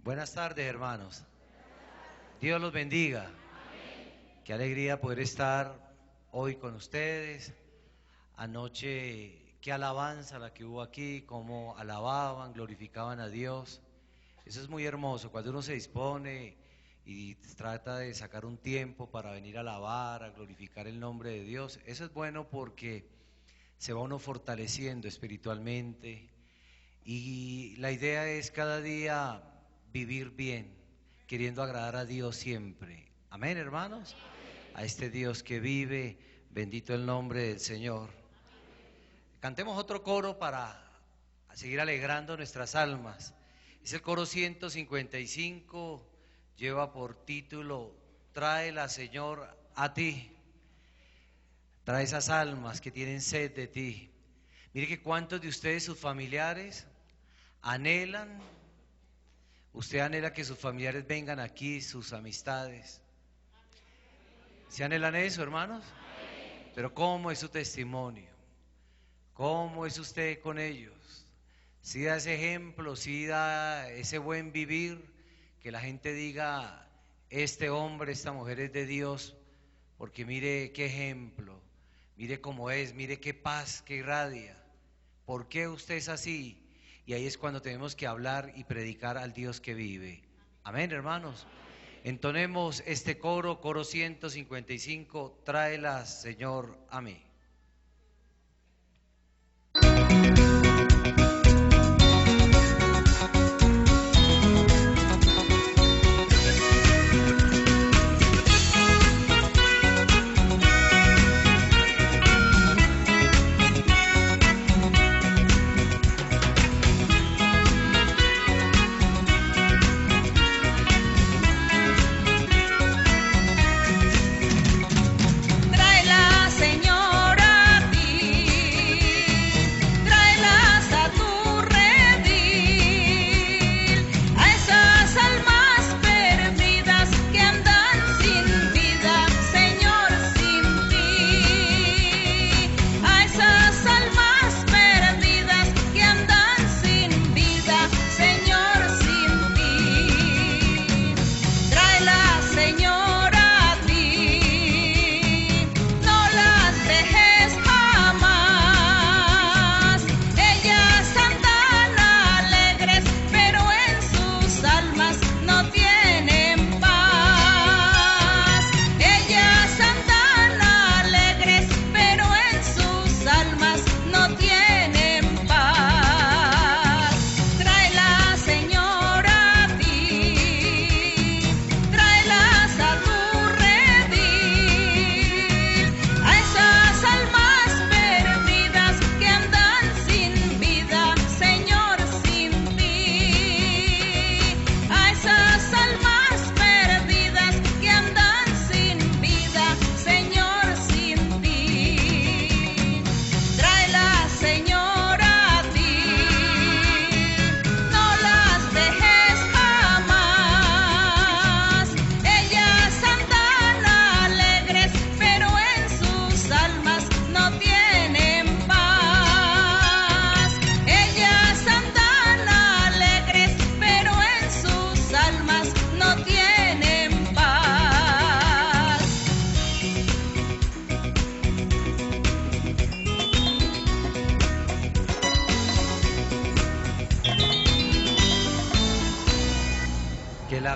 Buenas tardes, hermanos. Dios los bendiga. Qué alegría poder estar hoy con ustedes. Anoche, qué alabanza la que hubo aquí, cómo alababan, glorificaban a Dios. Eso es muy hermoso, cuando uno se dispone y trata de sacar un tiempo para venir a alabar, a glorificar el nombre de Dios. Eso es bueno porque se va uno fortaleciendo espiritualmente. Y la idea es cada día vivir bien, queriendo agradar a Dios siempre. Amén, hermanos. A este Dios que vive, bendito el nombre del Señor. Cantemos otro coro para seguir alegrando nuestras almas. Es el coro 155, lleva por título: Tráela, Señor, a ti. Trae esas almas que tienen sed de ti. Mire que cuántos de ustedes, sus familiares, anhelan, usted anhela que sus familiares vengan aquí, sus amistades. ¿Se anhelan eso, hermanos? Pero ¿cómo es su testimonio? ¿Cómo es usted con ellos? ¿Sí da ese ejemplo? ¿Sí da ese buen vivir? Que la gente diga, este hombre, esta mujer es de Dios, porque mire qué ejemplo, mire cómo es, mire qué paz que irradia. ¿Por qué usted es así? Y ahí es cuando tenemos que hablar y predicar al Dios que vive. Amén, hermanos. Entonemos este coro, coro 155, tráela, Señor, a mí.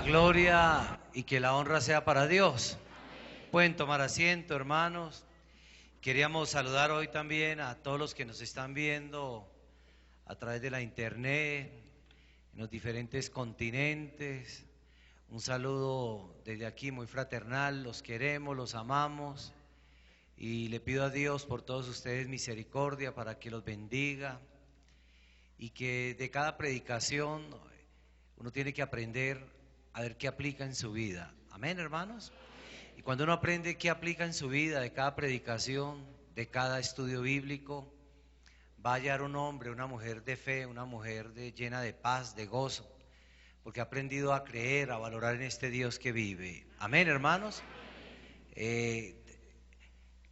Gloria y que la honra sea para Dios. Pueden tomar asiento, hermanos. Queríamos saludar hoy también a todos los que nos están viendo a través de la internet, en los diferentes continentes. Un saludo desde aquí muy fraternal, los queremos, los amamos y le pido a Dios por todos ustedes misericordia para que los bendiga y que de cada predicación uno tiene que aprender a ver qué aplica en su vida. Amén, hermanos. Y cuando uno aprende qué aplica en su vida de cada predicación, de cada estudio bíblico, va a hallar un hombre, una mujer de fe, una mujer llena de paz, de gozo, porque ha aprendido a creer, a valorar en este Dios que vive. Amén, hermanos.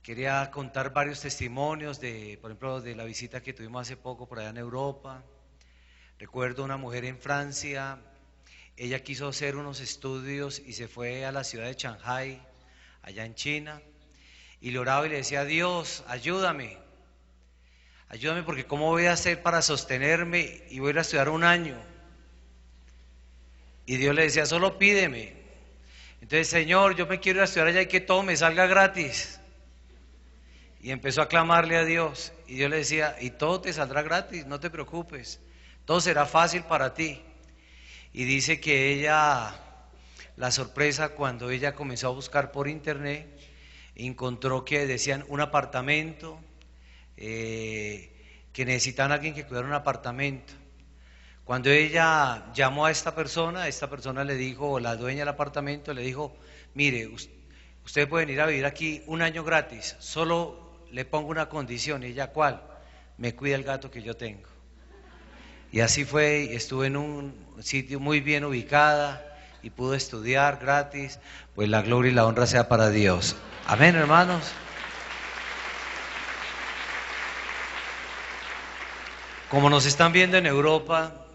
Quería contar varios testimonios por ejemplo, de la visita que tuvimos hace poco por allá en Europa. Recuerdo una mujer en Francia Ella quiso hacer unos estudios y se fue a la ciudad de Shanghái, allá en China, y le oraba y le decía: Dios, ayúdame, ayúdame, porque ¿cómo voy a hacer para sostenerme y voy a ir a estudiar un año? Y Dios le decía: solo pídeme. Entonces: Señor, yo me quiero ir a estudiar allá y que todo me salga gratis. Y empezó a clamarle a Dios, y Dios le decía: y todo te saldrá gratis, no te preocupes, todo será fácil para ti. Y dice que ella, la sorpresa cuando ella comenzó a buscar por internet, encontró que decían un apartamento, que necesitaban a alguien que cuidara un apartamento. Cuando ella llamó a esta persona le dijo, o la dueña del apartamento le dijo: mire, ustedes pueden ir a vivir aquí un año gratis, solo le pongo una condición. Y ella: ¿cuál? Me cuida el gato que yo tengo. Y así fue, y estuve en un sitio muy bien ubicada y pudo estudiar gratis. Pues la gloria y la honra sea para Dios. Amén, hermanos. Como nos están viendo en Europa,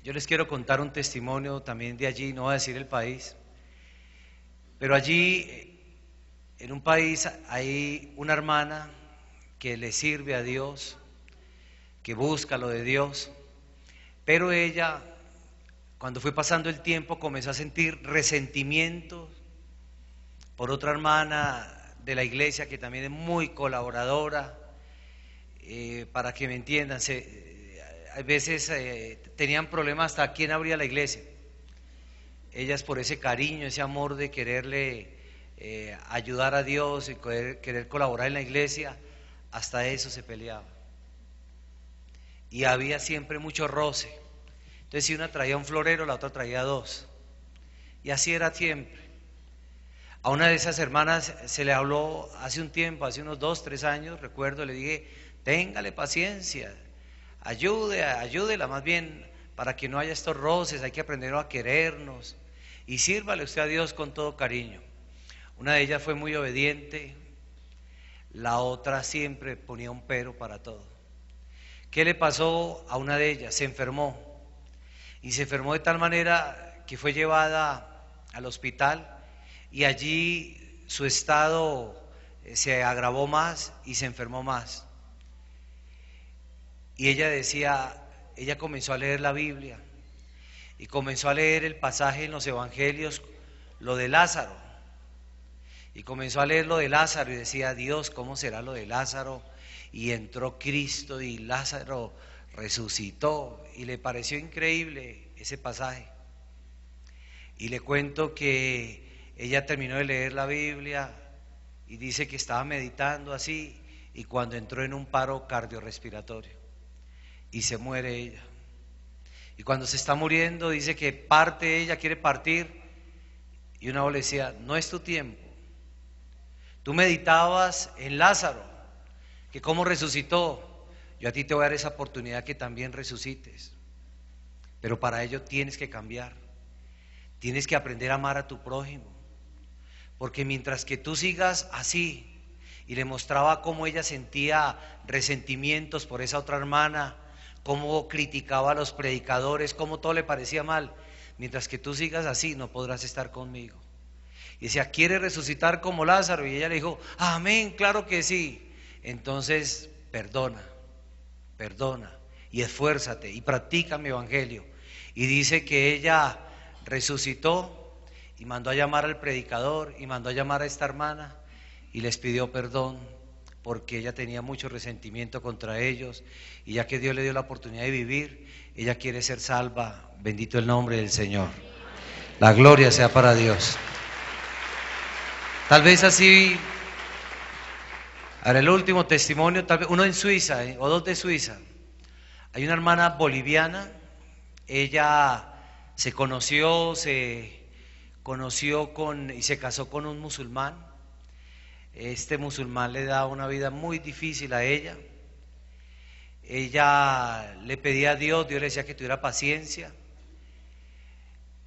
yo les quiero contar un testimonio también de allí, no voy a decir el país, pero allí, en un país, hay una hermana que le sirve a Dios, que busca lo de Dios, pero ella, cuando fue pasando el tiempo, comenzó a sentir resentimiento por otra hermana de la iglesia que también es muy colaboradora. Para que me entiendan, a veces tenían problemas hasta quién abría la iglesia. Ellas, por ese cariño, ese amor de quererle ayudar a Dios y querer colaborar en la iglesia, hasta eso se peleaba. Y había siempre mucho roce. Entonces, si una traía un florero, la otra traía dos. Y así era siempre. A una de esas hermanas se le habló hace un tiempo, hace unos 2, 3 años, recuerdo, le dije: téngale paciencia, ayúdela más bien para que no haya estos roces, hay que aprender a querernos y sírvale usted a Dios con todo cariño. Una de ellas fue muy obediente, la otra siempre ponía un pero para todo. ¿Qué le pasó a una de ellas? Se enfermó, y se enfermó de tal manera que fue llevada al hospital, y allí su estado se agravó más y se enfermó más. Y ella decía, ella comenzó a leer la Biblia y comenzó a leer el pasaje en los evangelios, lo de Lázaro, y comenzó a leer lo de Lázaro y decía: Dios, ¿cómo será lo de Lázaro? Y entró Cristo y Lázaro resucitó, y le pareció increíble ese pasaje. Y le cuento que ella terminó de leer la Biblia y dice que estaba meditando así, y cuando entró en un paro cardiorrespiratorio y se muere ella. Y cuando se está muriendo dice que parte ella, quiere partir, y una voz le decía: no es tu tiempo, tú meditabas en Lázaro, que cómo resucitó, yo a ti te voy a dar esa oportunidad que también resucites, pero para ello tienes que cambiar, tienes que aprender a amar a tu prójimo, porque mientras que tú sigas así. Y le mostraba cómo ella sentía resentimientos por esa otra hermana, cómo criticaba a los predicadores, cómo todo le parecía mal. Mientras que tú sigas así, no podrás estar conmigo. Y decía: ¿quiere resucitar como Lázaro? Y ella le dijo: amén, claro que sí. Entonces, perdona y esfuérzate y practica mi evangelio. Y dice que ella resucitó y mandó a llamar al predicador y mandó a llamar a esta hermana y les pidió perdón, porque ella tenía mucho resentimiento contra ellos, y ya que Dios le dio la oportunidad de vivir, ella quiere ser salva. Bendito el nombre del Señor. La gloria sea para Dios. Tal vez así, ahora el último testimonio, tal vez uno en Suiza, o dos de Suiza. Hay una hermana boliviana, ella se conoció y se casó con un musulmán. Este musulmán le da una vida muy difícil a ella. Ella le pedía a Dios, Dios le decía que tuviera paciencia.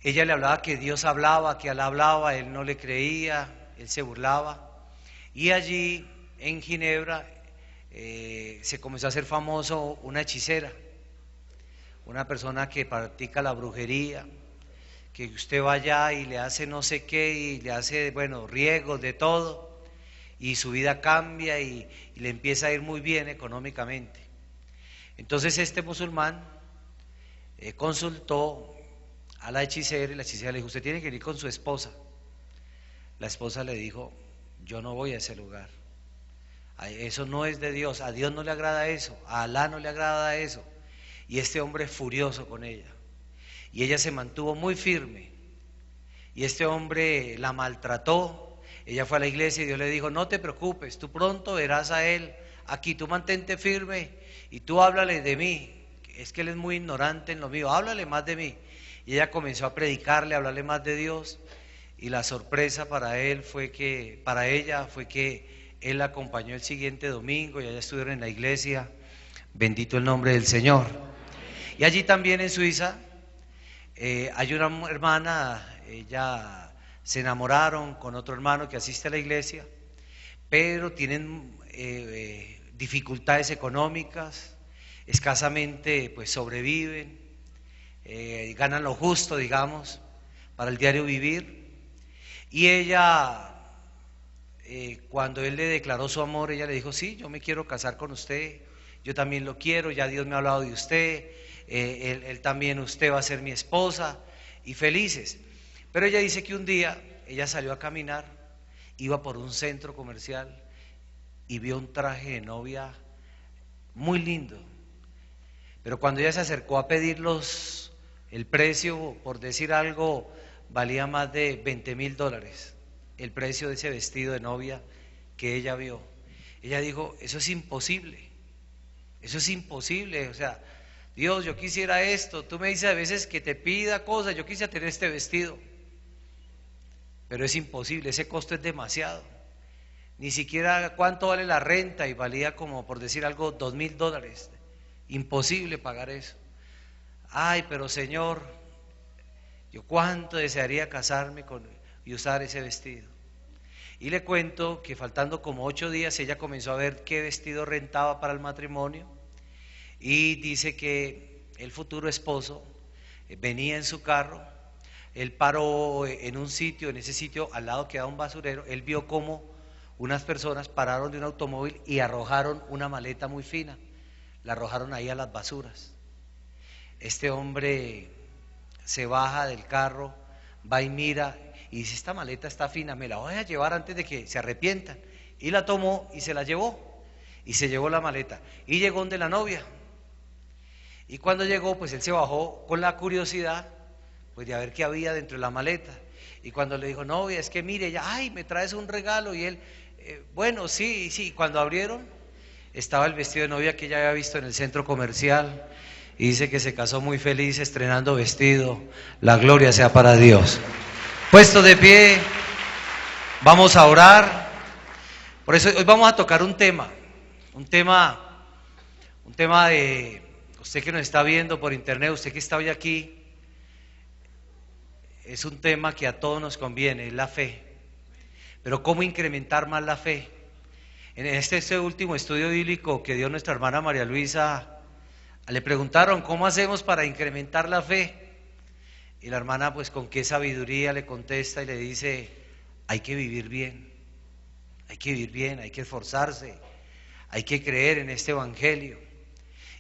Ella le hablaba que Dios hablaba, que Alá hablaba, él no le creía, él se burlaba. Y allí en Ginebra se comenzó a hacer famoso una hechicera, una persona que practica la brujería, que usted va allá y le hace no sé qué y le hace, bueno, riegos de todo y su vida cambia y le empieza a ir muy bien económicamente. Entonces este musulmán consultó a la hechicera y la hechicera le dijo, usted tiene que ir con su esposa. La esposa le dijo, yo no voy a ese lugar, eso no es de Dios, a Dios no le agrada eso, a Alá no le agrada eso. Y este hombre furioso con ella, y ella se mantuvo muy firme, y este hombre la maltrató. Ella fue a la iglesia y Dios le dijo, no te preocupes, tú pronto verás a él aquí, tú mantente firme y tú háblale de mí, es que él es muy ignorante en lo mío, háblale más de mí. Y ella comenzó a predicarle, a hablarle más de Dios, y la sorpresa para ella fue que él la acompañó el siguiente domingo y allá estuvieron en la iglesia, bendito el nombre del Señor. Y allí también en Suiza hay una hermana, ella se enamoraron con otro hermano que asiste a la iglesia, pero tienen dificultades económicas, escasamente pues sobreviven, ganan lo justo, digamos, para el diario vivir. Y ella, cuando él le declaró su amor, ella le dijo, sí, yo me quiero casar con usted, yo también lo quiero, ya Dios me ha hablado de usted, él también, usted va a ser mi esposa, y felices. Pero ella dice que un día ella salió a caminar, iba por un centro comercial y vio un traje de novia muy lindo, pero cuando ella se acercó a pedir el precio, por decir algo, valía más de $20,000, el precio de ese vestido de novia que ella vio. Ella dijo, eso es imposible, o sea, Dios, yo quisiera esto, tú me dices a veces que te pida cosas, yo quisiera tener este vestido, pero es imposible, ese costo es demasiado, ni siquiera cuánto vale la renta, y valía como, por decir algo, $2,000, imposible pagar eso. Ay, pero Señor, yo cuánto desearía casarme y usar ese vestido. Y le cuento que faltando como 8 días ella comenzó a ver qué vestido rentaba para el matrimonio, y dice que el futuro esposo venía en su carro, él paró en un sitio, en ese sitio al lado quedaba un basurero, él vio cómo unas personas pararon de un automóvil y arrojaron una maleta muy fina, la arrojaron ahí a las basuras. Este hombre se baja del carro, va y mira y dice, esta maleta está fina, me la voy a llevar antes de que se arrepientan. Y la tomó y se la llevó, y se llevó la maleta, y llegó donde la novia. Y cuando llegó, pues él se bajó con la curiosidad, pues de a ver qué había dentro de la maleta. Y cuando le dijo, novia, es que mire, ya, ay, me traes un regalo. Y él, bueno, sí, sí. Cuando abrieron, estaba el vestido de novia que ella había visto en el centro comercial. Y dice que se casó muy feliz estrenando vestido. La gloria sea para Dios. Puesto de pie, vamos a orar. Por eso hoy vamos a tocar un tema de usted que nos está viendo por internet, usted que está hoy aquí. Es un tema que a todos nos conviene, es la fe. Pero ¿cómo incrementar más la fe? En este último estudio bíblico que dio nuestra hermana María Luisa, le preguntaron, ¿cómo hacemos para incrementar la fe? Y la hermana, pues con qué sabiduría le contesta y le dice, hay que vivir bien, hay que esforzarse, hay que creer en este evangelio.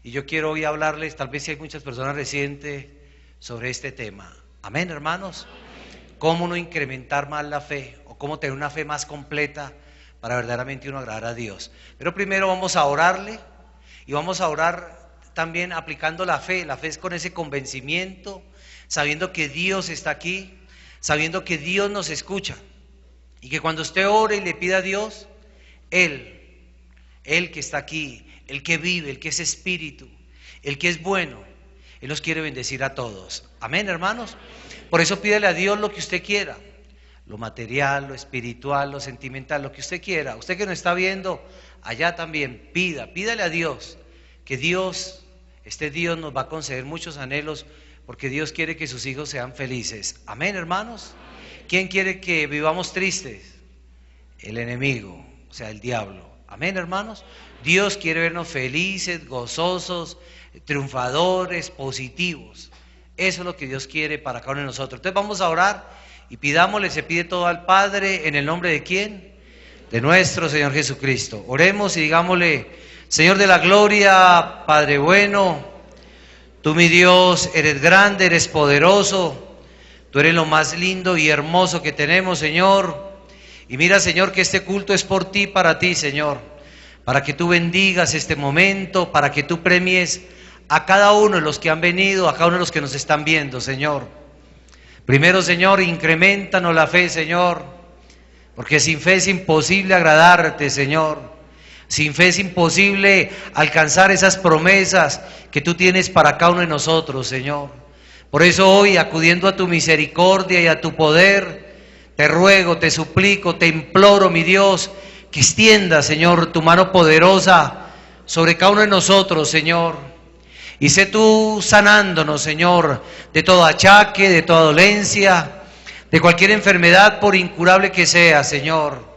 Y yo quiero hoy hablarles, tal vez si hay muchas personas recientes, sobre este tema. Amén, hermanos. ¿Cómo no incrementar más la fe? O cómo tener una fe más completa para verdaderamente uno agradar a Dios. Pero primero vamos a orarle, y vamos a orar también aplicando la fe. La fe es con ese convencimiento, sabiendo que Dios está aquí, sabiendo que Dios nos escucha, y que cuando usted ore y le pida a Dios, Él que está aquí, el que vive, el que es espíritu, el que es bueno, Él nos quiere bendecir a todos. Amén, hermanos. Por eso pídele a Dios lo que usted quiera, lo material, lo espiritual, lo sentimental, lo que usted quiera. Usted que nos está viendo allá también, pídale a Dios, que este Dios nos va a conceder muchos anhelos, porque Dios quiere que sus hijos sean felices. Amén, hermanos. ¿Quién quiere que vivamos tristes? El enemigo, o sea, el diablo. Amén, hermanos. Dios quiere vernos felices, gozosos, triunfadores, positivos. Eso es lo que Dios quiere para cada uno de nosotros. Entonces vamos a orar y pidámosle, se pide todo al Padre, ¿en el nombre de quién? De nuestro Señor Jesucristo. Oremos y digámosle: Señor de la gloria, Padre bueno, tú, mi Dios, eres grande, eres poderoso, tú eres lo más lindo y hermoso que tenemos, Señor. Y mira, Señor, que este culto es por ti, para ti, Señor, para que tú bendigas este momento, para que tú premies a cada uno de los que han venido, a cada uno de los que nos están viendo, Señor. Primero, Señor, increméntanos la fe, Señor, porque sin fe es imposible agradarte, Señor. Sin fe es imposible alcanzar esas promesas que tú tienes para cada uno de nosotros, Señor. Por eso hoy, acudiendo a tu misericordia y a tu poder, te ruego, te suplico, te imploro, mi Dios, que extienda, Señor, tu mano poderosa sobre cada uno de nosotros, Señor. Y sé tú sanándonos, Señor, de todo achaque, de toda dolencia, de cualquier enfermedad, por incurable que sea, Señor.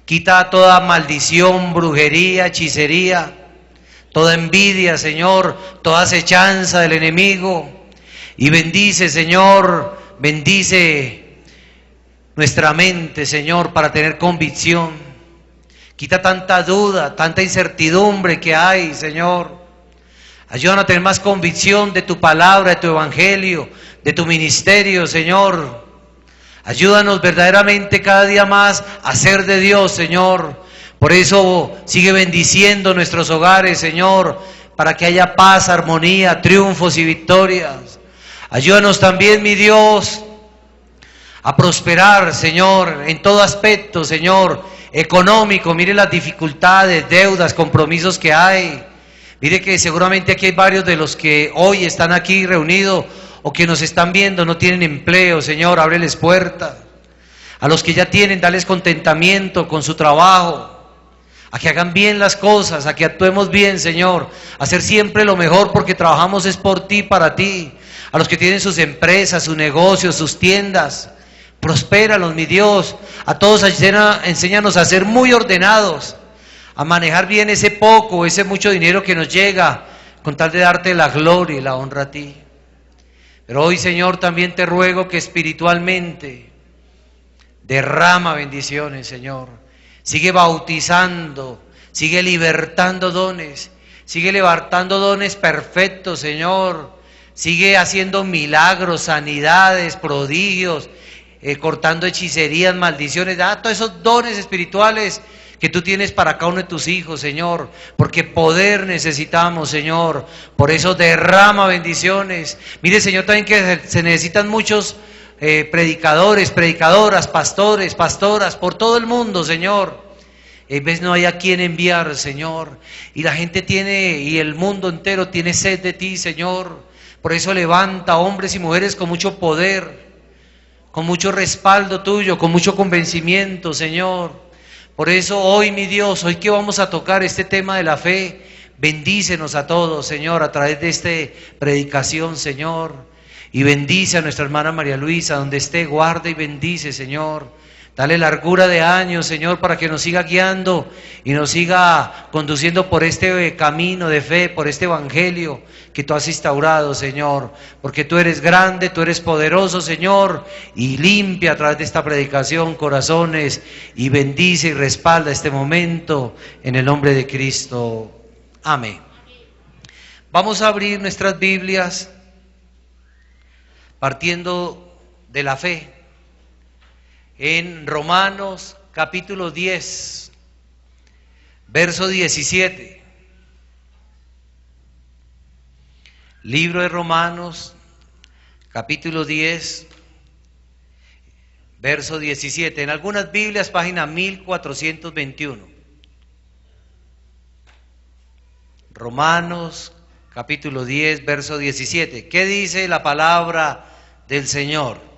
Quita toda maldición, brujería, hechicería, toda envidia, Señor, toda acechanza del enemigo. Y bendice, Señor, bendice nuestra mente, Señor, para tener convicción. Quita tanta duda, tanta incertidumbre que hay, Señor. Ayúdanos a tener más convicción de tu palabra, de tu evangelio, de tu ministerio, Señor. Ayúdanos verdaderamente cada día más a ser de Dios, Señor. Por eso sigue bendiciendo nuestros hogares, Señor, para que haya paz, armonía, triunfos y victorias. Ayúdanos también, mi Dios, a prosperar, Señor, en todo aspecto, Señor, económico. Mire las dificultades, deudas, compromisos que hay. Mire que seguramente aquí hay varios de los que hoy están aquí reunidos o que nos están viendo, no tienen empleo. Señor, ábreles puertas. A los que ya tienen, dales contentamiento con su trabajo, a que hagan bien las cosas, a que actuemos bien, Señor, a hacer siempre lo mejor, porque trabajamos es por ti, para ti. A los que tienen sus empresas, sus negocios, sus tiendas, prospéralos, mi Dios. A todos enséñanos a ser muy ordenados, a manejar bien ese poco, ese mucho dinero que nos llega, con tal de darte la gloria y la honra a ti. Pero hoy, Señor, también te ruego que espiritualmente derrama bendiciones, Señor. Sigue bautizando, sigue libertando dones, sigue levantando dones perfectos, Señor. Sigue haciendo milagros, sanidades, prodigios, cortando hechicerías, maldiciones. Da todos esos dones espirituales que tú tienes para cada uno de tus hijos, Señor, porque poder necesitamos, Señor. Por eso derrama bendiciones. Mire, Señor, también que se necesitan muchos predicadores, predicadoras, pastores, pastoras, por todo el mundo, Señor. En vez no hay a quien enviar, Señor, y la gente tiene, y el mundo entero tiene sed de ti, Señor. Por eso levanta hombres y mujeres con mucho poder, con mucho respaldo tuyo, con mucho convencimiento, Señor. Por eso hoy, mi Dios, hoy que vamos a tocar este tema de la fe, bendícenos a todos, Señor, a través de esta predicación, Señor. Y bendice a nuestra hermana María Luisa, donde esté, guarda y bendice, Señor. Dale largura de años, Señor, para que nos siga guiando y nos siga conduciendo por este camino de fe, por este evangelio que tú has instaurado, Señor. Porque tú eres grande, tú eres poderoso, Señor, y limpia a través de esta predicación corazones y bendice y respalda este momento en el nombre de Cristo. Amén. Vamos a abrir nuestras Biblias partiendo de la fe en Romanos capítulo 10, verso 17. Libro de Romanos capítulo 10, verso 17. En algunas Biblias, página 1421. Romanos capítulo 10, verso 17. ¿Qué dice la palabra del Señor?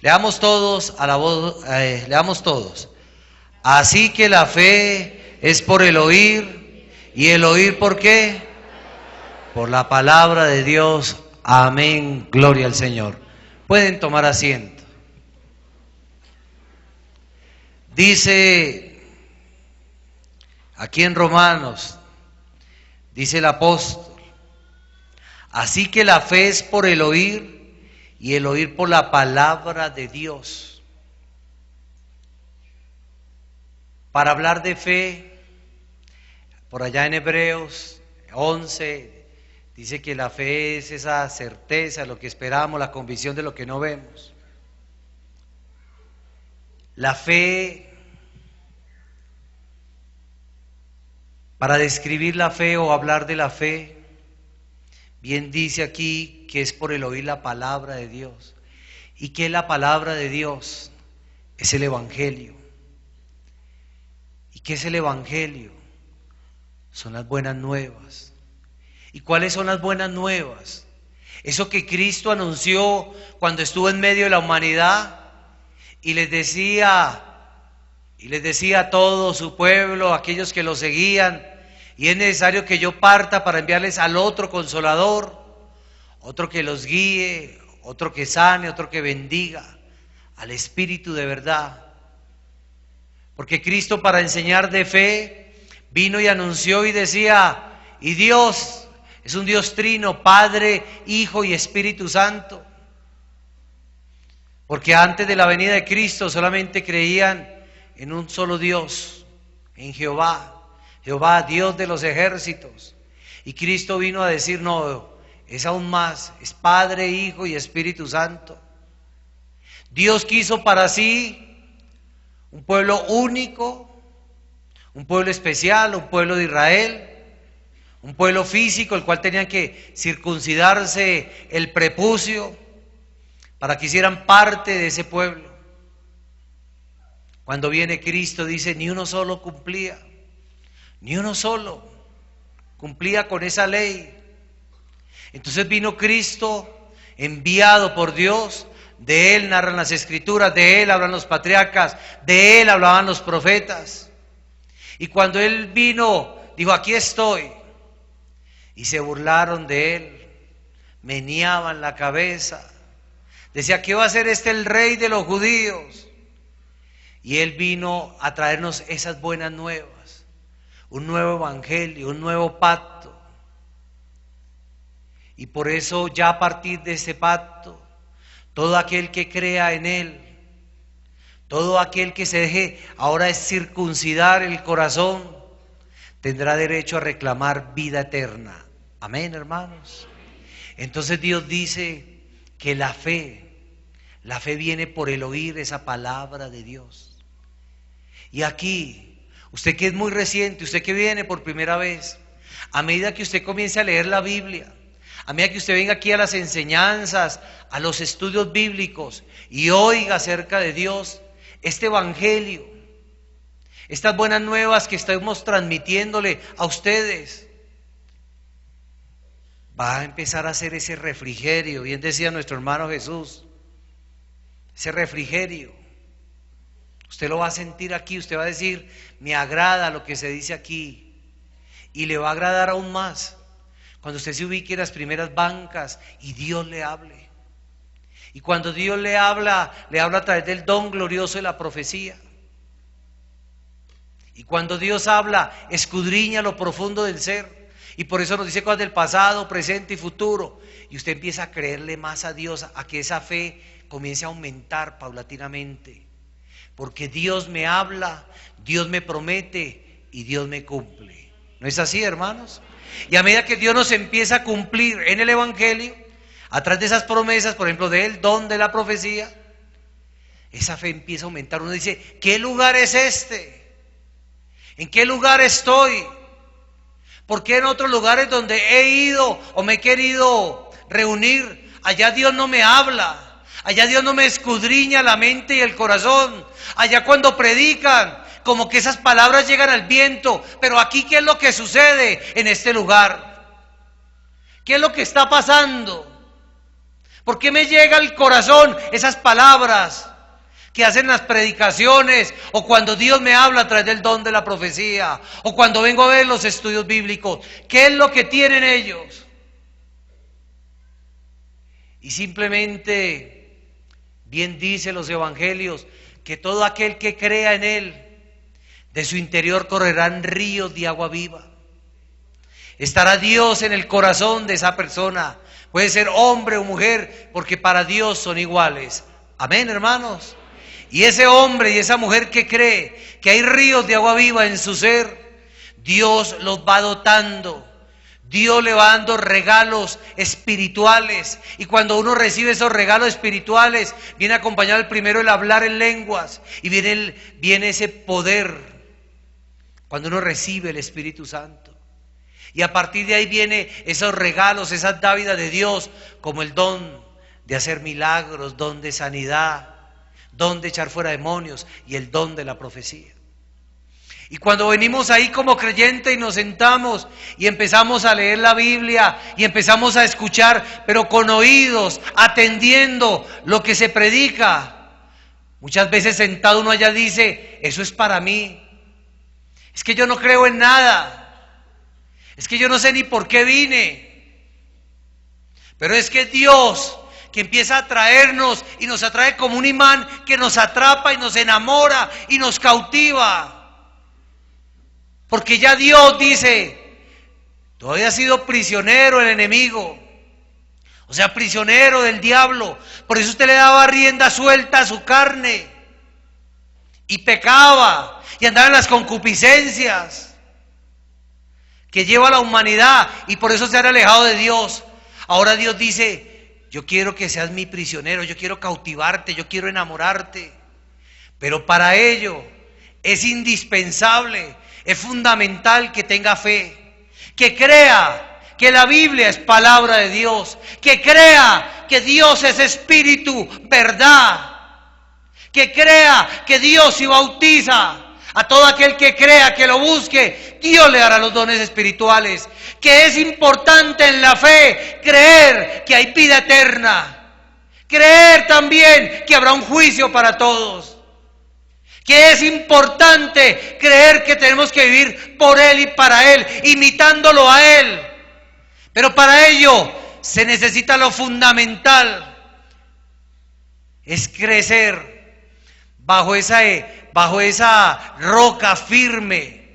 Leamos todos a la voz, leamos todos. Así que la fe es por el oír, y el oír ¿por qué? Por la palabra de Dios. Amén, gloria al Señor. Pueden tomar asiento. Dice aquí en Romanos, dice el apóstol: Así que la fe es por el oír y el oír por la palabra de Dios. Para hablar de fe, por allá en Hebreos 11, dice que la fe es esa certeza, lo que esperamos, la convicción de lo que no vemos. La fe, para describir la fe o hablar de la fe, bien dice aquí que es por el oír la palabra de Dios. ¿Y qué es la palabra de Dios? Es el Evangelio. ¿Y qué es el Evangelio? Son las buenas nuevas. ¿Y cuáles son las buenas nuevas? Eso que Cristo anunció cuando estuvo en medio de la humanidad y les decía a todo su pueblo, a aquellos que lo seguían, y es necesario que yo parta para enviarles al otro consolador, otro que los guíe, otro que sane, otro que bendiga, al Espíritu de verdad. Porque Cristo, para enseñar de fe, vino y anunció y decía, y Dios es un Dios trino, Padre, Hijo y Espíritu Santo. Porque antes de la venida de Cristo solamente creían en un solo Dios, en Jehová, Dios de los ejércitos. Y Cristo vino a decir, no, es aún más, es Padre, Hijo y Espíritu Santo. Dios quiso para sí un pueblo único, un pueblo especial, un pueblo de Israel, un pueblo físico, el cual tenían que circuncidarse el prepucio para que hicieran parte de ese pueblo. Cuando viene Cristo, dice, ni uno solo cumplía, ni uno solo cumplía con esa ley. Entonces vino Cristo, enviado por Dios. De Él narran las Escrituras, de Él hablan los patriarcas, de Él hablaban los profetas. Y cuando Él vino, dijo, aquí estoy. Y se burlaron de Él, meneaban la cabeza. Decía, ¿qué va a hacer el rey de los judíos? Y Él vino a traernos esas buenas nuevas, un nuevo evangelio, un nuevo pacto. Y por eso ya a partir de ese pacto, todo aquel que crea en Él, todo aquel que se deje ahora es circuncidar el corazón, tendrá derecho a reclamar vida eterna. Amén, hermanos. Entonces Dios dice que la fe viene por el oír esa palabra de Dios. Y aquí, usted que es muy reciente, usted que viene por primera vez, a medida que usted comience a leer la Biblia, a medida que usted venga aquí a las enseñanzas, a los estudios bíblicos y oiga acerca de Dios, este evangelio, estas buenas nuevas que estamos transmitiéndole a ustedes, va a empezar a hacer ese refrigerio, bien decía nuestro hermano Jesús, ese refrigerio. Usted lo va a sentir aquí, usted va a decir, me agrada lo que se dice aquí, y le va a agradar aún más cuando usted se ubique en las primeras bancas y Dios le hable. Y cuando Dios le habla a través del don glorioso de la profecía. Y cuando Dios habla, escudriña lo profundo del ser. Y por eso nos dice cosas del pasado, presente y futuro. Y usted empieza a creerle más a Dios, a que esa fe comience a aumentar paulatinamente. Porque Dios me habla, Dios me promete y Dios me cumple. ¿No es así, hermanos? Y a medida que Dios nos empieza a cumplir en el evangelio, a través de esas promesas, por ejemplo, del don de la profecía, esa fe empieza a aumentar. Uno dice, ¿qué lugar es este? ¿En qué lugar estoy? ¿Por qué en otros lugares donde he ido o me he querido reunir, allá Dios no me habla? Allá Dios no me escudriña la mente y el corazón. Allá cuando predican, como que esas palabras llegan al viento. Pero aquí, ¿qué es lo que sucede en este lugar? ¿Qué es lo que está pasando? ¿Por qué me llega al corazón esas palabras que hacen las predicaciones, o cuando Dios me habla a través del don de la profecía, o cuando vengo a ver los estudios bíblicos? ¿Qué es lo que tienen ellos? Y simplemente, bien dice los evangelios, que todo aquel que crea en Él, de su interior correrán ríos de agua viva. Estará Dios en el corazón de esa persona. Puede ser hombre o mujer, porque para Dios son iguales. Amén, hermanos. Y ese hombre y esa mujer que cree que hay ríos de agua viva en su ser, Dios los va dotando. Dios le va dando regalos espirituales. Y cuando uno recibe esos regalos espirituales, viene acompañado el primero el hablar en lenguas. Y viene ese poder cuando uno recibe el Espíritu Santo. Y a partir de ahí vienen esos regalos, esas dávidas de Dios, como el don de hacer milagros, don de sanidad, don de echar fuera demonios y el don de la profecía. Y cuando venimos ahí como creyentes y nos sentamos y empezamos a leer la Biblia y empezamos a escuchar, pero con oídos, atendiendo lo que se predica, muchas veces sentado uno allá dice, eso es para mí, es que yo no creo en nada, es que yo no sé ni por qué vine, pero es que Dios que empieza a atraernos y nos atrae como un imán que nos atrapa y nos enamora y nos cautiva. Porque ya Dios dice, todavía ha sido prisionero el enemigo, o sea, prisionero del diablo. Por eso usted le daba rienda suelta a su carne y pecaba y andaba en las concupiscencias que lleva a la humanidad, y por eso se han alejado de Dios. Ahora Dios dice, yo quiero que seas mi prisionero, yo quiero cautivarte, yo quiero enamorarte, pero para ello es indispensable, es fundamental que tenga fe, que crea que la Biblia es palabra de Dios, que crea que Dios es espíritu, verdad, que crea que Dios si bautiza a todo aquel que crea, que lo busque, Dios le dará los dones espirituales, que es importante en la fe creer que hay vida eterna, creer también que habrá un juicio para todos, que es importante creer que tenemos que vivir por Él y para Él, imitándolo a Él, pero para ello se necesita lo fundamental, es crecer bajo esa roca firme,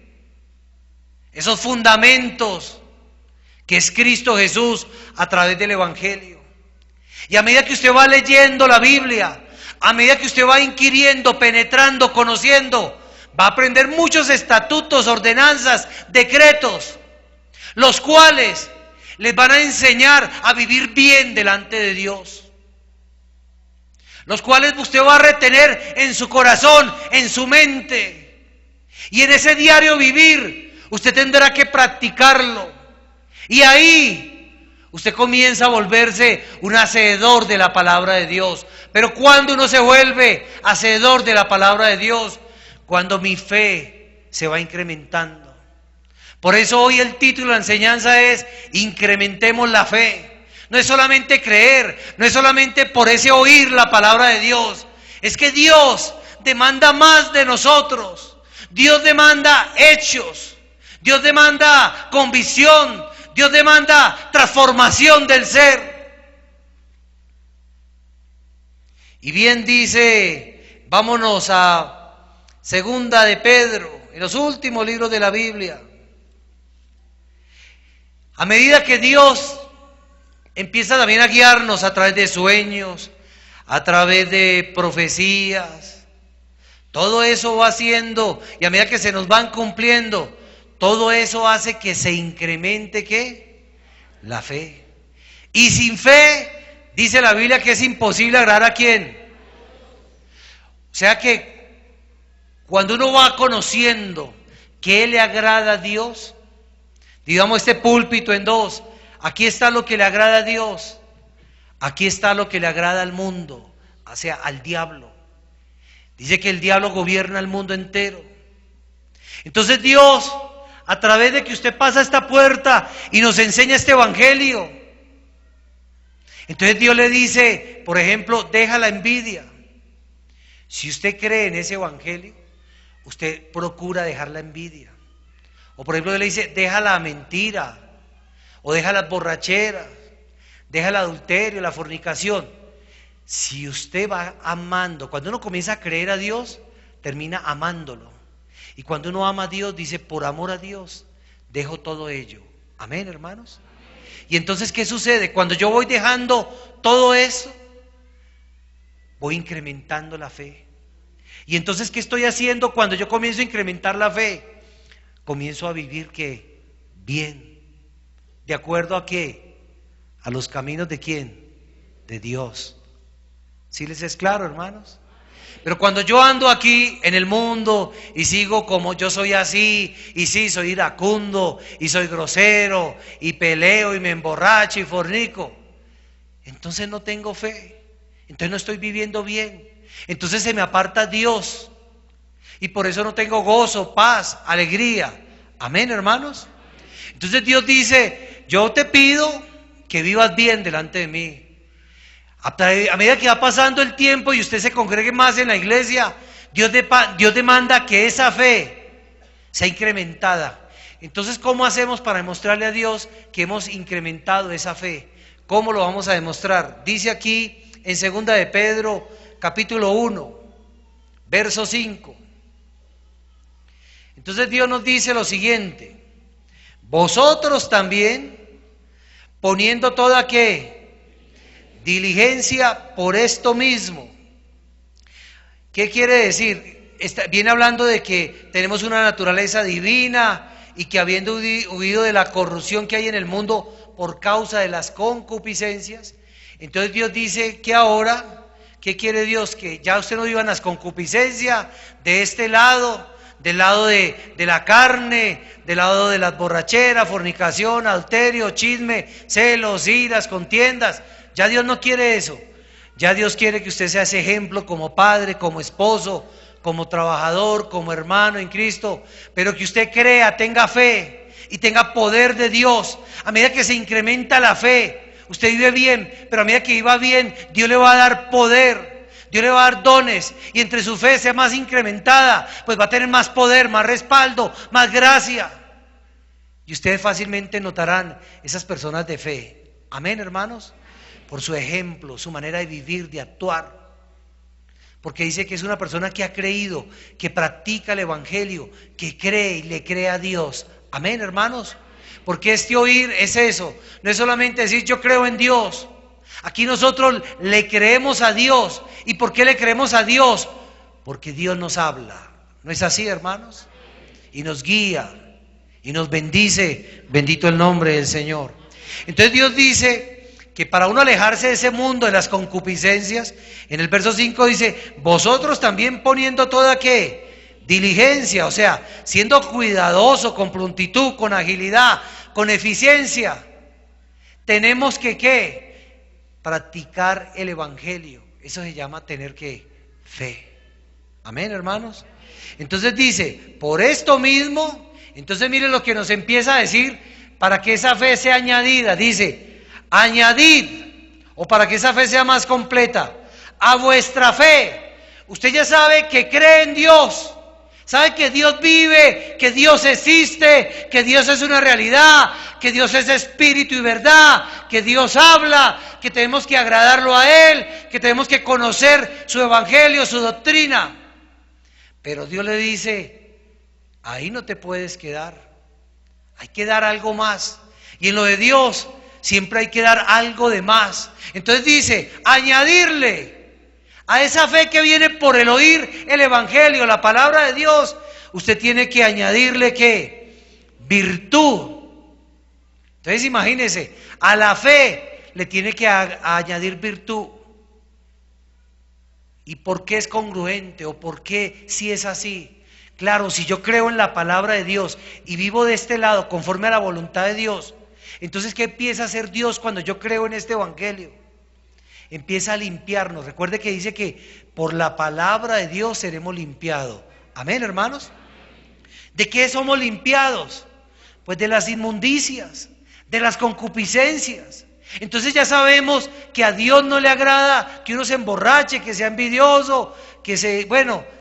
esos fundamentos que es Cristo Jesús a través del Evangelio. Y a medida que usted va leyendo la Biblia, a medida que usted va inquiriendo, penetrando, conociendo, va a aprender muchos estatutos, ordenanzas, decretos, los cuales les van a enseñar a vivir bien delante de Dios, los cuales usted va a retener en su corazón, en su mente, y en ese diario vivir usted tendrá que practicarlo, y ahí usted comienza a volverse un hacedor de la palabra de Dios. Pero cuando uno se vuelve hacedor de la palabra de Dios, cuando mi fe se va incrementando. Por eso hoy el título de la enseñanza es incrementemos la fe. No es solamente creer, no es solamente por ese oír la palabra de Dios, es que Dios demanda más de nosotros. Dios demanda hechos, Dios demanda convicción, Dios demanda transformación del ser. Y bien dice, vámonos a Segunda de Pedro, en los últimos libros de la Biblia. A medida que Dios empieza también a guiarnos a través de sueños, a través de profecías, todo eso va haciendo, y a medida que se nos van cumpliendo, todo eso hace que se incremente, ¿qué? La fe. Y sin fe, dice la Biblia que es imposible agradar a ¿quién? O sea que cuando uno va conociendo qué le agrada a Dios, digamos este púlpito en dos, aquí está lo que le agrada a Dios, aquí está lo que le agrada al mundo, o sea, al diablo. Dice que el diablo gobierna el mundo entero. Entonces Dios, a través de que usted pasa esta puerta y nos enseña este evangelio, entonces Dios le dice, por ejemplo, deja la envidia. Si usted cree en ese evangelio, usted procura dejar la envidia. O por ejemplo, Dios le dice, deja la mentira, o deja las borracheras, deja el adulterio, la fornicación. Si usted va amando, cuando uno comienza a creer a Dios, termina amándolo. Y cuando uno ama a Dios, dice, por amor a Dios, dejo todo ello. Amén, hermanos. Y entonces, ¿qué sucede? Cuando yo voy dejando todo eso, voy incrementando la fe. Y entonces, ¿qué estoy haciendo cuando yo comienzo a incrementar la fe? Comienzo a vivir, ¿qué? Bien. ¿De acuerdo a qué? A los caminos ¿de quién? De Dios. ¿Sí les es claro, hermanos? Pero cuando yo ando aquí en el mundo y sigo como yo soy así, y sí, soy iracundo, y soy grosero, y peleo, y me emborracho, y fornico, entonces no tengo fe, entonces no estoy viviendo bien, entonces se me aparta Dios, y por eso no tengo gozo, paz, alegría. Amén, hermanos. Entonces Dios dice, yo te pido que vivas bien delante de mí. A medida que va pasando el tiempo y usted se congregue más en la iglesia, Dios demanda que esa fe sea incrementada. Entonces, ¿cómo hacemos para demostrarle a Dios que hemos incrementado esa fe? ¿Cómo lo vamos a demostrar? Dice aquí en 2 de Pedro, capítulo 1, verso 5. Entonces Dios nos dice lo siguiente: vosotros también, poniendo toda ¿qué? Diligencia por esto mismo. ¿Qué quiere decir? Viene hablando de que tenemos una naturaleza divina y que habiendo huido de la corrupción que hay en el mundo por causa de las concupiscencias, entonces Dios dice que ahora, ¿qué quiere Dios? Que ya usted no viva en las concupiscencias de este lado, del lado de la carne, del lado de las borracheras, fornicación, adulterio, chisme, celos, iras, contiendas. Ya Dios no quiere eso. Ya Dios quiere que usted sea ese ejemplo como padre, como esposo, como trabajador, como hermano en Cristo, pero que usted crea, tenga fe y tenga poder de Dios. A medida que se incrementa la fe, usted vive bien, pero a medida que viva bien, Dios le va a dar poder, Dios le va a dar dones, y entre su fe sea más incrementada, pues va a tener más poder, más respaldo, más gracia. Y ustedes fácilmente notarán esas personas de fe. Amén, hermanos. Por su ejemplo, su manera de vivir, de actuar. Porque dice que es una persona que ha creído, que practica el evangelio, que cree y le cree a Dios. Amén, hermanos. Porque este oír es eso. No es solamente decir yo creo en Dios. Aquí nosotros le creemos a Dios. ¿Y por qué le creemos a Dios? Porque Dios nos habla. ¿No es así, hermanos? Y nos guía y nos bendice. Bendito el nombre del Señor. Entonces Dios dice que para uno alejarse de ese mundo, de las concupiscencias, en el verso 5 dice, vosotros también poniendo toda ¿qué? Diligencia, o sea, siendo cuidadoso, con prontitud, con agilidad, con eficiencia, tenemos que ¿qué? Practicar el evangelio. Eso se llama tener ¿qué? Fe. Amén, hermanos. Entonces dice, por esto mismo, entonces mire lo que nos empieza a decir para que esa fe sea añadida. Dice, añadid, o para que esa fe sea más completa, a vuestra fe. Usted ya sabe que cree en Dios, sabe que Dios vive, que Dios existe, que Dios es una realidad, que Dios es espíritu y verdad, que Dios habla, que tenemos que agradarlo a Él, que tenemos que conocer su evangelio, su doctrina. Pero Dios le dice, ahí no te puedes quedar, hay que dar algo más. Y en lo de Dios siempre hay que dar algo de más. Entonces dice, añadirle a esa fe que viene por el oír el evangelio, la palabra de Dios, usted tiene que añadirle ¿qué? Virtud. Entonces imagínese, a la fe le tiene que añadir virtud. ¿Y por qué es congruente? ¿O por qué si es así? Claro, si yo creo en la palabra de Dios y vivo de este lado conforme a la voluntad de Dios, entonces ¿qué empieza a hacer Dios cuando yo creo en este evangelio? Empieza a limpiarnos. Recuerde que dice que por la palabra de Dios seremos limpiados. Amén, hermanos. ¿De qué somos limpiados? Pues de las inmundicias, de las concupiscencias. Entonces ya sabemos que a Dios no le agrada que uno se emborrache, que sea envidioso,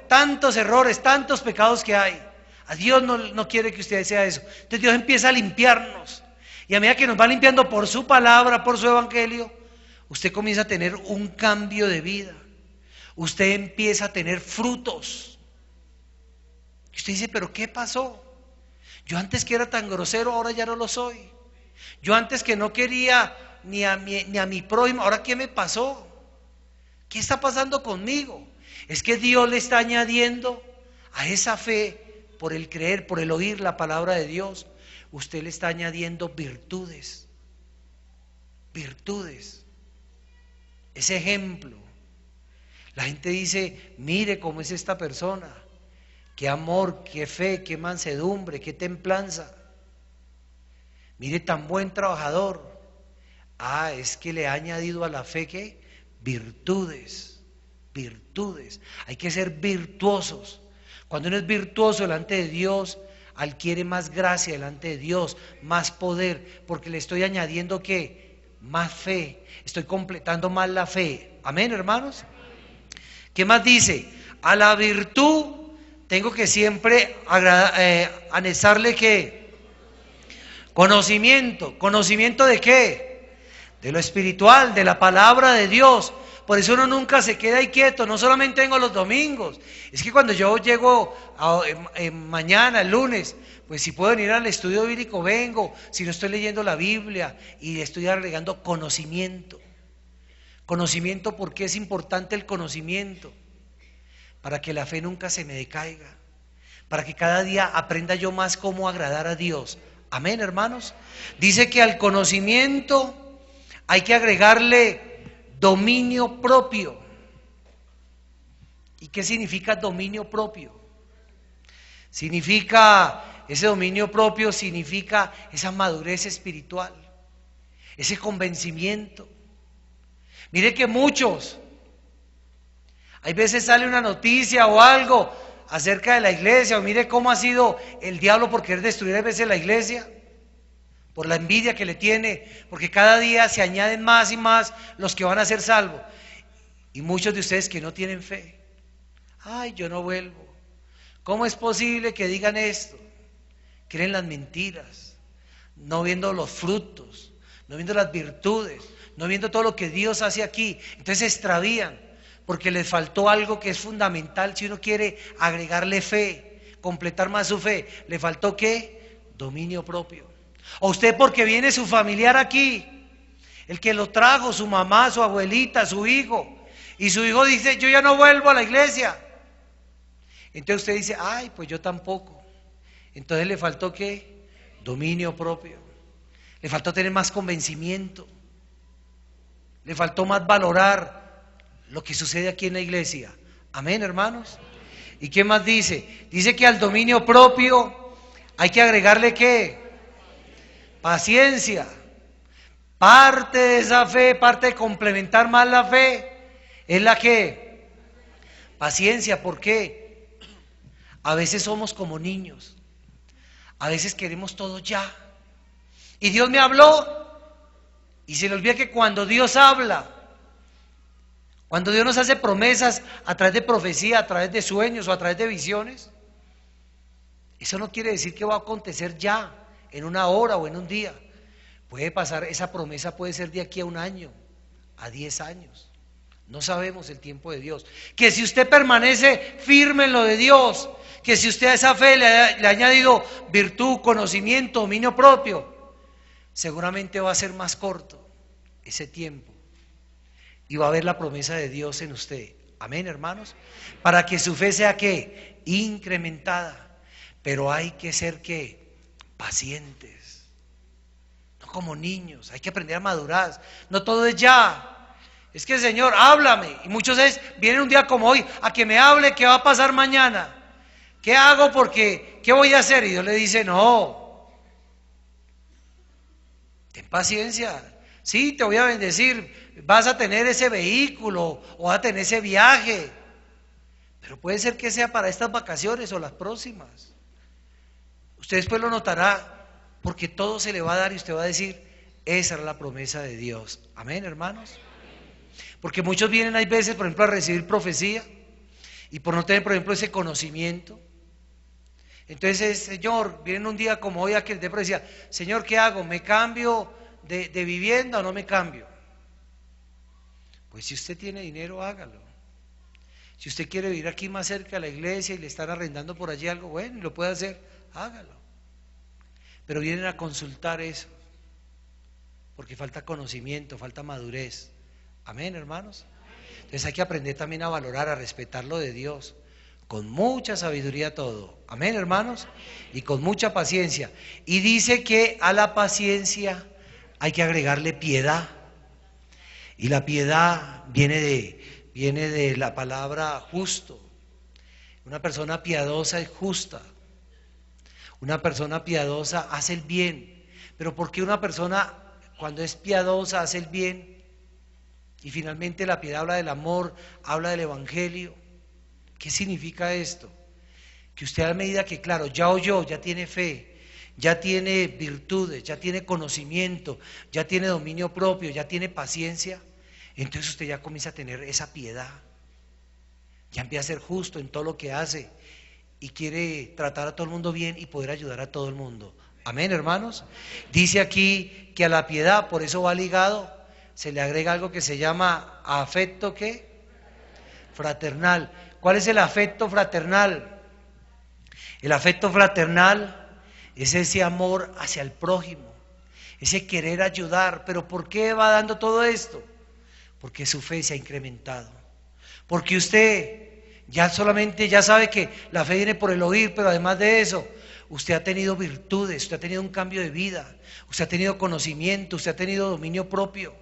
tantos errores, tantos pecados que hay. A Dios no quiere que usted sea eso. Entonces Dios empieza a limpiarnos. Y a medida que nos va limpiando por su palabra, por su evangelio, usted comienza a tener un cambio de vida. Usted empieza a tener frutos. Y usted dice, ¿pero qué pasó? Yo antes que era tan grosero, ahora ya no lo soy. Yo antes que no quería ni a mi prójimo, ¿ahora qué me pasó? ¿Qué está pasando conmigo? Es que Dios le está añadiendo a esa fe, por el creer, por el oír la palabra de Dios, usted le está añadiendo virtudes. Virtudes. Ese ejemplo. La gente dice, mire cómo es esta persona. Qué amor, qué fe, qué mansedumbre, qué templanza. Mire tan buen trabajador. Ah, es que le ha añadido a la fe ¿qué? Virtudes. Virtudes. Hay que ser virtuosos. Cuando uno es virtuoso delante de Dios, adquiere más gracia delante de Dios, más poder, porque le estoy añadiendo ¿qué? Más fe. Estoy completando más la fe. Amén, hermanos. ¿Qué más dice? A la virtud tengo que siempre anexarle ¿qué? Conocimiento. ¿Conocimiento de qué? De lo espiritual, de la palabra de Dios. Por eso uno nunca se queda ahí quieto, no solamente vengo los domingos. Es que cuando yo llego mañana, el lunes, pues si puedo venir al estudio bíblico, vengo. Si no estoy leyendo la Biblia y estoy agregando conocimiento. Conocimiento, porque es importante el conocimiento. Para que la fe nunca se me decaiga. Para que cada día aprenda yo más cómo agradar a Dios. Amén, hermanos. Dice que al conocimiento hay que agregarle dominio propio. ¿Y qué significa dominio propio? Ese dominio propio significa esa madurez espiritual, ese convencimiento. Mire que muchos, hay veces sale una noticia o algo acerca de la iglesia, o mire cómo ha sido el diablo por querer destruir a veces la iglesia. Por la envidia que le tiene, porque cada día se añaden más y más los que van a ser salvos. Y muchos de ustedes que no tienen fe. Ay, yo no vuelvo. ¿Cómo es posible que digan esto? Creen las mentiras, no viendo los frutos, no viendo las virtudes, no viendo todo lo que Dios hace aquí. Entonces se extravían, porque les faltó algo que es fundamental si uno quiere agregarle fe, completar más su fe. ¿Le faltó qué? Dominio propio. O usted porque viene su familiar aquí, el que lo trajo, su mamá, su abuelita, su hijo, y su hijo dice, yo ya no vuelvo a la iglesia. Entonces usted dice, ay, pues yo tampoco. Entonces le faltó ¿qué? Dominio propio. Le faltó tener más convencimiento. Le faltó más valorar lo que sucede aquí en la iglesia. Amén, hermanos. ¿Y qué más dice? Dice que al dominio propio hay que agregarle ¿qué? Paciencia. Parte de esa fe, parte de complementar más la fe, es la que paciencia. ¿Por qué? A veces somos como niños, a veces queremos todo ya. Y Dios me habló, y se le olvida que cuando Dios habla, cuando Dios nos hace promesas a través de profecía, a través de sueños o a través de visiones, eso no quiere decir que va a acontecer ya, en una hora o en un día. Puede pasar, esa promesa puede ser de aquí a un año, a 10 años. No sabemos el tiempo de Dios. Que si usted permanece firme en lo de Dios, que si usted a esa fe le ha añadido virtud, conocimiento, dominio propio, seguramente va a ser más corto ese tiempo y va a haber la promesa de Dios en usted. Amén, hermanos. Para que su fe sea ¿qué? Incrementada. Pero hay que ser ¿qué? Pacientes, no como niños. Hay que aprender a madurar. No todo es ya. Es que Señor, háblame. Y muchos vienen un día como hoy a que me hable qué va a pasar mañana. ¿Qué hago? Porque ¿qué voy a hacer? Y Dios le dice, no, ten paciencia. Sí, te voy a bendecir. Vas a tener ese vehículo o vas a tener ese viaje. Pero puede ser que sea para estas vacaciones o las próximas. Usted después lo notará, porque todo se le va a dar y usted va a decir, esa era la promesa de Dios. Amén, hermanos. Porque muchos vienen, hay veces, por ejemplo, a recibir profecía y por no tener, por ejemplo, ese conocimiento. Entonces, Señor, vienen un día como hoy a que el templo decía, Señor, ¿qué hago? ¿Me cambio de vivienda o no me cambio? Pues si usted tiene dinero, hágalo. Si usted quiere vivir aquí más cerca de la iglesia y le están arrendando por allí algo, bueno, y lo puede hacer, hágalo. Pero vienen a consultar eso. porque falta conocimiento, falta madurez. Amén, hermanos. Entonces hay que aprender también a valorar, a respetar lo de Dios, con mucha sabiduría todo. Amén, hermanos, y con mucha paciencia. Y dice que a la paciencia hay que agregarle piedad. Y la piedad viene de la palabra justo. Una persona piadosa es justa. Una persona piadosa hace el bien. Pero ¿por qué una persona cuando es piadosa hace el bien? Y finalmente la piedad habla del amor, habla del evangelio. ¿Qué significa esto? Que usted a medida que, claro, ya oyó, ya tiene fe, ya tiene virtudes, ya tiene conocimiento, ya tiene dominio propio, ya tiene paciencia, entonces usted ya comienza a tener esa piedad. Ya empieza a ser justo en todo lo que hace y quiere tratar a todo el mundo bien y poder ayudar a todo el mundo. Amén, hermanos. Dice aquí que a la piedad, por eso va ligado, se le agrega algo que se llama afecto, ¿qué? Fraternal. ¿Cuál es el afecto fraternal? El afecto fraternal es ese amor hacia el prójimo, ese querer ayudar. ¿Pero por qué va dando todo esto? Porque su fe se ha incrementado. Porque usted ya solamente ya sabe que la fe viene por el oír, pero además de eso, usted ha tenido virtudes, usted ha tenido un cambio de vida, usted ha tenido conocimiento, usted ha tenido dominio propio.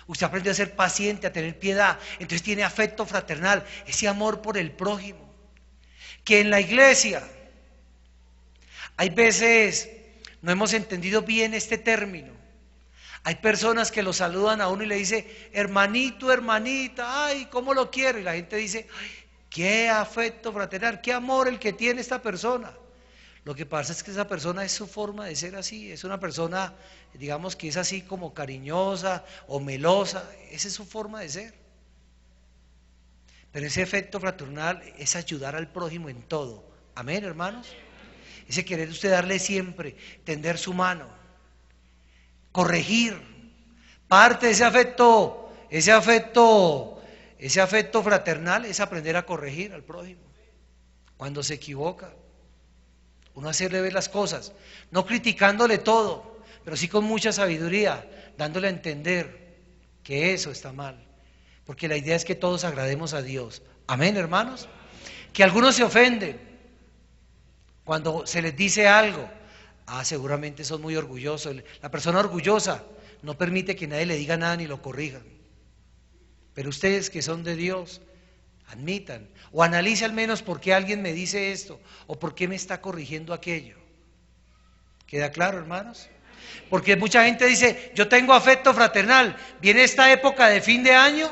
Usted aprendió a ser paciente, a tener piedad, entonces tiene afecto fraternal, ese amor por el prójimo. Que en la iglesia hay veces no hemos entendido bien este término. Hay personas que lo saludan a uno y le dicen, hermanito, hermanita, ay, ¿cómo lo quiero? Y la gente dice, ay, qué afecto fraternal, qué amor el que tiene esta persona. Lo que pasa es que esa persona es su forma de ser así, es una persona, digamos que es así como cariñosa o melosa, esa es su forma de ser. Pero ese afecto fraternal es ayudar al prójimo en todo. Amén, hermanos. Ese querer usted darle siempre, tender su mano, corregir. Parte de ese afecto fraternal es aprender a corregir al prójimo cuando se equivoca. Uno hacerle ver las cosas, no criticándole todo, pero sí con mucha sabiduría, dándole a entender que eso está mal, porque la idea es que todos agrademos a Dios. Amén, hermanos. Que algunos se ofenden cuando se les dice algo. Seguramente son muy orgullosos. La persona orgullosa no permite que nadie le diga nada ni lo corrijan. Pero ustedes que son de Dios, admitan o analice al menos por qué alguien me dice esto o por qué me está corrigiendo aquello. ¿Queda claro, hermanos? Porque mucha gente dice, yo tengo afecto fraternal, viene esta época de fin de año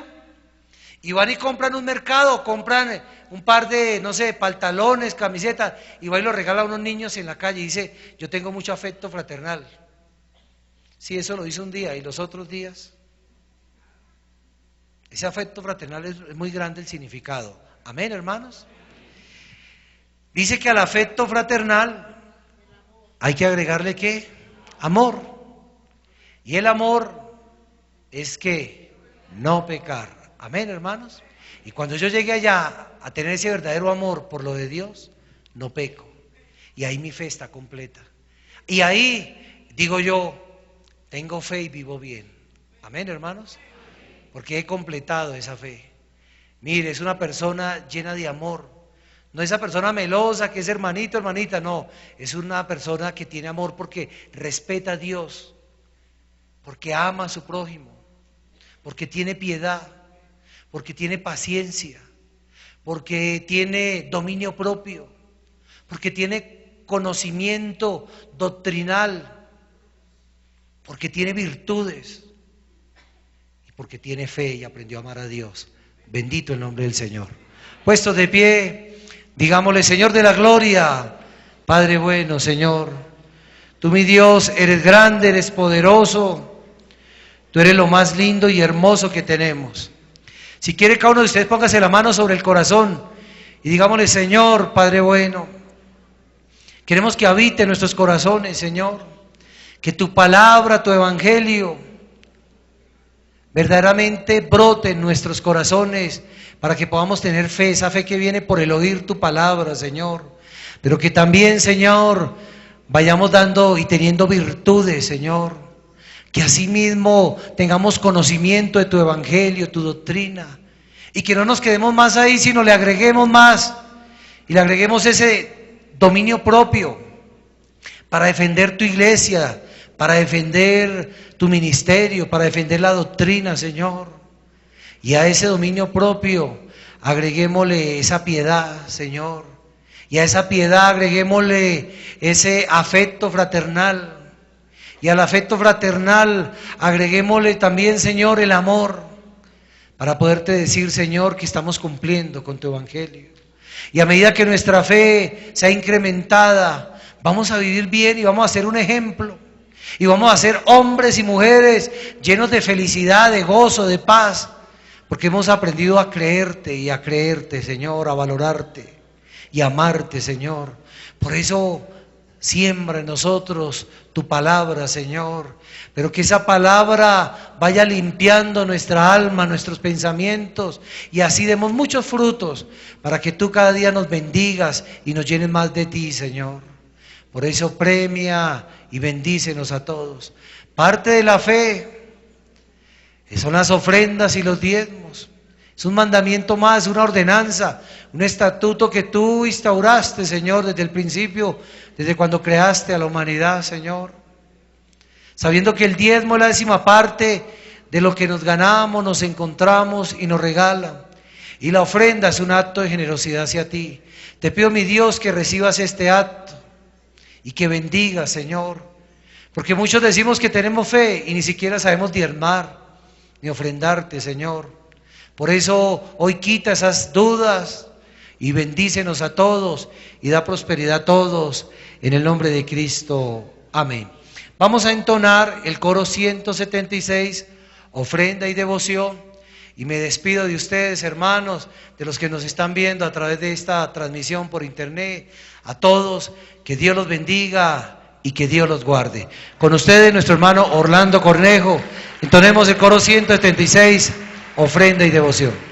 y van y compran un mercado, compran un par de, no sé, pantalones, camisetas y van y lo regalan a unos niños en la calle y dice, yo tengo mucho afecto fraternal. Sí, eso lo dice un día y los otros días. Ese afecto fraternal es muy grande el significado. Amén, hermanos. Dice que al afecto fraternal hay que agregarle ¿qué? Amor. Y el amor es que no pecar. Amén, hermanos. Y cuando yo llegue allá a tener ese verdadero amor por lo de Dios, no peco. Y ahí mi fe está completa. Y ahí digo yo, tengo fe y vivo bien. Amén, hermanos. Porque he completado esa fe. Mire, es una persona llena de amor. No esa persona melosa que es hermanito, hermanita, no. Es una persona que tiene amor porque respeta a Dios, porque ama a su prójimo, porque tiene piedad, porque tiene paciencia, porque tiene dominio propio, porque tiene conocimiento doctrinal, porque tiene virtudes. Porque tiene fe y aprendió a amar a Dios. Bendito el nombre del Señor. Puestos de pie, digámosle, Señor de la gloria, Padre bueno, Señor, tú mi Dios, eres grande, eres poderoso, tú eres lo más lindo y hermoso que tenemos. Si quiere cada uno de ustedes póngase la mano sobre el corazón y digámosle, Señor, Padre bueno, queremos que habite en nuestros corazones, Señor, que tu palabra, tu evangelio, verdaderamente brote en nuestros corazones para que podamos tener fe, esa fe que viene por el oír tu palabra, Señor, pero que también, Señor, vayamos dando y teniendo virtudes, Señor, Que asimismo tengamos conocimiento de tu evangelio, tu doctrina, y que no nos quedemos más ahí, sino le agreguemos más, y le agreguemos ese dominio propio para defender tu iglesia, para defender tu ministerio, para defender la doctrina, Señor. Y a ese dominio propio agreguémosle esa piedad, Señor, y a esa piedad agreguémosle ese afecto fraternal, y al afecto fraternal agreguémosle también, Señor, el amor, para poderte decir, Señor, que estamos cumpliendo con tu evangelio. Y a medida que nuestra fe sea incrementada, vamos a vivir bien y vamos a ser un ejemplo. Y vamos a ser hombres y mujeres llenos de felicidad, de gozo, de paz, porque hemos aprendido a creerte y a creerte, Señor, a valorarte y a amarte, Señor. Por eso siembra en nosotros tu palabra, Señor, pero que esa palabra vaya limpiando nuestra alma, nuestros pensamientos, y así demos muchos frutos para que tú cada día nos bendigas y nos llenes más de ti, Señor. Por eso premia y bendícenos a todos. Parte de la fe son las ofrendas y los diezmos. Es un mandamiento más, una ordenanza, un estatuto que tú instauraste, Señor, desde el principio, desde cuando creaste a la humanidad, Señor. Sabiendo que el diezmo es la 10ª parte de lo que nos ganamos, nos encontramos y nos regalan. Y la ofrenda es un acto de generosidad hacia ti. Te pido, mi Dios, que recibas este acto y que bendigas, Señor. Porque muchos decimos que tenemos fe y ni siquiera sabemos diezmar ni ofrendarte, Señor. Por eso hoy quita esas dudas y bendícenos a todos y da prosperidad a todos en el nombre de Cristo. Amén. Vamos a entonar el coro 176, ofrenda y devoción, y me despido de ustedes, hermanos, de los que nos están viendo a través de esta transmisión por internet, a todos, que Dios los bendiga y que Dios los guarde. Con ustedes, nuestro hermano Orlando Cornejo, entonemos el coro 176, ofrenda y devoción.